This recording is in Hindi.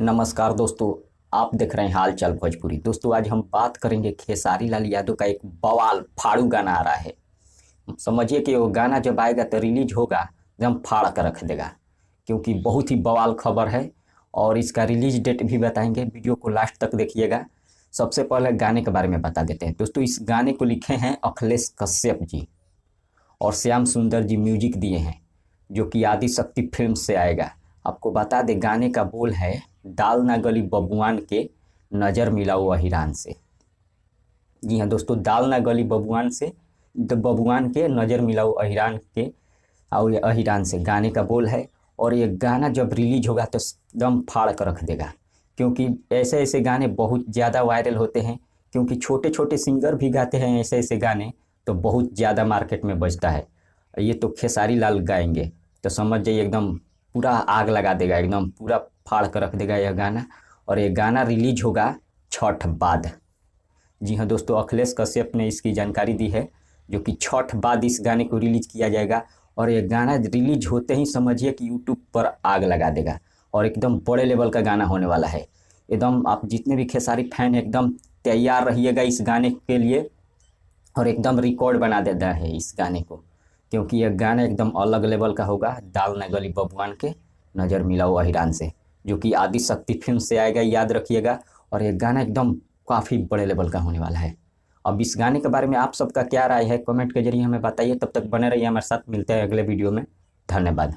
नमस्कार दोस्तों, आप देख रहे हैं हाल चाल भोजपुरी। दोस्तों आज हम बात करेंगे खेसारी लाल यादव का एक बवाल फाड़ू गाना आ रहा है। समझिए कि वो गाना जब आएगा तो रिलीज होगा एकदम फाड़ कर रख देगा, क्योंकि बहुत ही बवाल खबर है। और इसका रिलीज डेट भी बताएंगे, वीडियो को लास्ट तक देखिएगा। सबसे पहले गाने के बारे में बता देते हैं। दोस्तों इस गाने को लिखे हैं अखिलेश कश्यप जी और श्याम सुंदर जी म्यूजिक दिए हैं, जो कि आदि शक्ति फिल्म से आएगा। आपको बता दें गाने का बोल है, दाल ना गली बबुआन के नज़र मिलाओ अहिरान से। जी हाँ दोस्तों, दाल ना गली बबुआन से, बबुआन के नज़र मिलाओ अहिरान के, और ये अहिरान से गाने का बोल है। और ये गाना जब रिलीज होगा तो एकदम फाड़ कर रख देगा, क्योंकि ऐसे ऐसे गाने बहुत ज़्यादा वायरल होते हैं। क्योंकि छोटे छोटे सिंगर भी गाते हैं ऐसे ऐसे गाने, तो बहुत ज़्यादा मार्केट में बजता है। ये तो खेसारी लाल गाएंगे तो समझ जाइए एकदम पूरा आग लगा देगा, एकदम पूरा फाड़ कर रख देगा यह गाना। और ये गाना रिलीज होगा छठ बाद। जी हाँ दोस्तों, अखिलेश कश्यप ने इसकी जानकारी दी है, जो कि छठ बाद इस गाने को रिलीज किया जाएगा। और ये गाना रिलीज होते ही समझिए कि यूट्यूब पर आग लगा देगा, और एकदम बड़े लेवल का गाना होने वाला है। एकदम आप जितने भी खेसारी फैन एकदम तैयार रहिएगा इस गाने के लिए, और एकदम रिकॉर्ड बना देता है इस गाने को, क्योंकि यह गाना एकदम अलग लेवल का होगा। दाल न गली बबुआन के नज़र मिलाओ अहिरान से, जो कि आदि शक्ति फिल्म से आएगा, याद रखिएगा। और यह गाना एकदम काफ़ी बड़े लेवल का होने वाला है। अब इस गाने के बारे में आप सबका क्या राय है, कमेंट के जरिए हमें बताइए। तब तक बने रहिए हमारे साथ, मिलते हैं अगले वीडियो में। धन्यवाद।